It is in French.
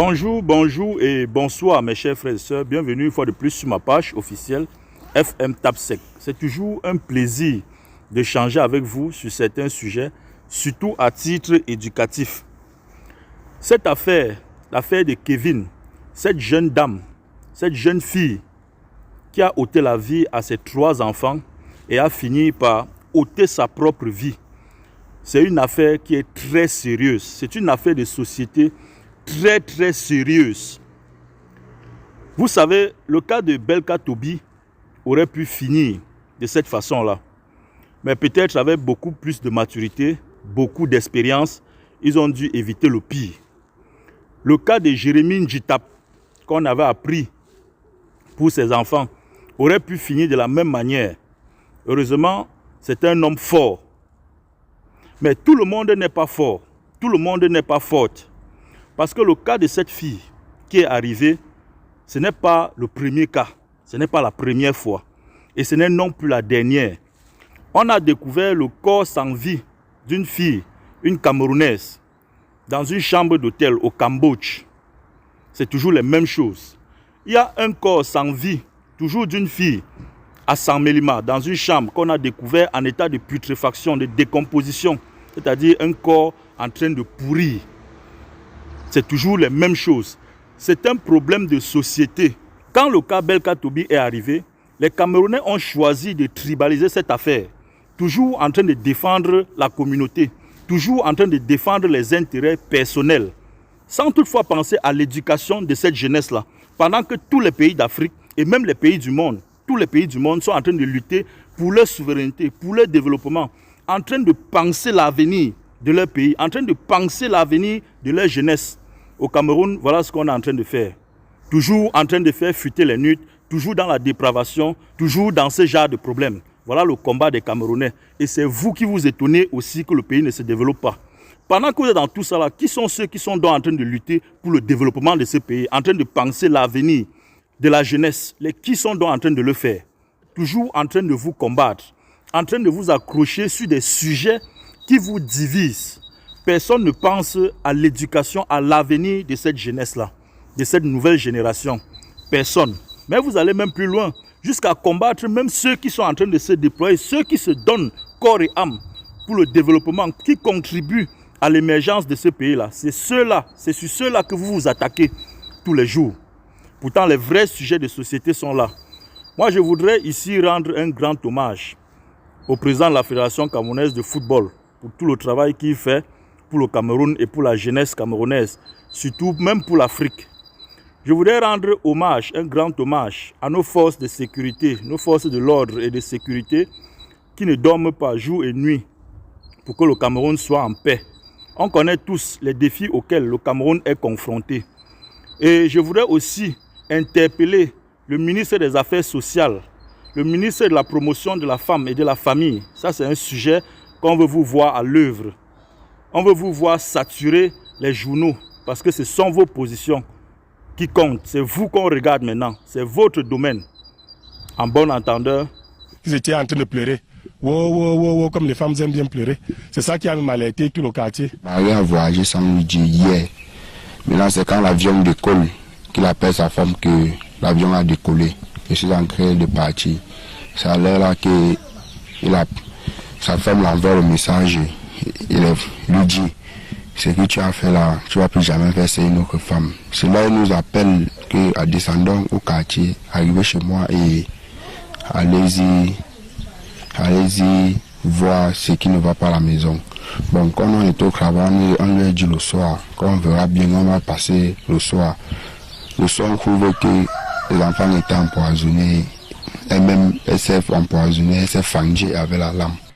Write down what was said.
Bonjour, bonjour et bonsoir mes chers frères et sœurs. Bienvenue une fois de plus sur ma page officielle FM TAPSEC. C'est toujours un plaisir d'échanger avec vous sur certains sujets, surtout à titre éducatif. Cette affaire, l'affaire de Kevin, cette jeune dame, cette jeune fille qui a ôté la vie à ses 3 enfants et a fini par ôter sa propre vie, c'est une affaire qui est très sérieuse. C'est une affaire de société très sérieuse. Vous savez, le cas de Belka Tobi aurait pu finir de cette façon-là. Mais peut-être avec beaucoup plus de maturité, beaucoup d'expérience, ils ont dû éviter le pire. Le cas de Jérémie Njitap, qu'on avait appris pour ses enfants, aurait pu finir de la même manière. Heureusement, c'est un homme fort. Mais tout le monde n'est pas fort. Tout le monde n'est pas forte. Parce que le cas de cette fille qui est arrivée, ce n'est pas le premier cas. Ce n'est pas la première fois. Et ce n'est non plus la dernière. On a découvert le corps sans vie d'une fille, une Camerounaise, dans une chambre d'hôtel au Cambodge. C'est toujours les mêmes choses. Il y a un corps sans vie, toujours d'une fille, à Saint-Mélima, dans une chambre qu'on a découvert en état de putréfaction, de décomposition, c'est-à-dire un corps en train de pourrir. C'est toujours les mêmes choses. C'est un problème de société. Quand le cas Belka Tobi est arrivé, les Camerounais ont choisi de tribaliser cette affaire, toujours en train de défendre la communauté, toujours en train de défendre les intérêts personnels, sans toutefois penser à l'éducation de cette jeunesse-là, pendant que tous les pays d'Afrique et même les pays du monde, tous les pays du monde sont en train de lutter pour leur souveraineté, pour leur développement, en train de penser l'avenir de leur pays, en train de penser l'avenir de leur jeunesse. Au Cameroun, voilà ce qu'on est en train de faire. Toujours en train de faire fuiter les nudes, toujours dans la dépravation, toujours dans ce genre de problèmes. Voilà le combat des Camerounais. Et c'est vous qui vous étonnez aussi que le pays ne se développe pas. Pendant que vous êtes dans tout ça, là, qui sont ceux qui sont donc en train de lutter pour le développement de ce pays, en train de penser l'avenir de la jeunesse? Qui sont donc en train de le faire? Toujours en train de vous combattre, en train de vous accrocher sur des sujets qui vous divisent. Personne ne pense à l'éducation, à l'avenir de cette jeunesse-là, de cette nouvelle génération. Personne. Mais vous allez même plus loin, jusqu'à combattre même ceux qui sont en train de se déployer, ceux qui se donnent corps et âme pour le développement, qui contribuent à l'émergence de ce pays-là. C'est ceux-là, c'est sur ceux-là que vous vous attaquez tous les jours. Pourtant, les vrais sujets de société sont là. Moi, je voudrais ici rendre un grand hommage au président de la Fédération camerounaise de football pour tout le travail qu'il fait pour le Cameroun et pour la jeunesse camerounaise, surtout même pour l'Afrique. Je voudrais rendre hommage, un grand hommage à nos forces de sécurité, nos forces de l'ordre et de sécurité qui ne dorment pas jour et nuit pour que le Cameroun soit en paix. On connaît tous les défis auxquels le Cameroun est confronté. Et je voudrais aussi interpeller le ministre des Affaires sociales, le ministre de la promotion de la femme et de la famille. Ça, c'est un sujet qu'on veut vous voir à l'œuvre. On veut vous voir saturer les journaux parce que ce sont vos positions qui comptent. C'est vous qu'on regarde maintenant. C'est votre domaine. En bon entendeur. Ils étaient en train de pleurer. Wow, comme les femmes aiment bien pleurer. C'est ça qui a alerté tout le quartier. Marie a voyagé sans lui dire hier. Maintenant, c'est quand l'avion décolle qu'il appelle sa femme que l'avion a décollé. Je suis en train de partir. Ça a l'air là que sa femme l'envoie le message. Il lui dit, ce que tu as fait là, tu ne vas plus jamais faire ça une autre femme. C'est là qu'il nous appelle qu'à descendant au quartier, arrivez chez moi et allez-y voir ce qui ne va pas à la maison. Bon, quand on est au travail, on lui dit le soir, quand on verra bien, on va passer le soir. Le soir, on trouve que les enfants étaient empoisonnés, et même elle s'est empoisonnée, elle s'est fangée avec la lame.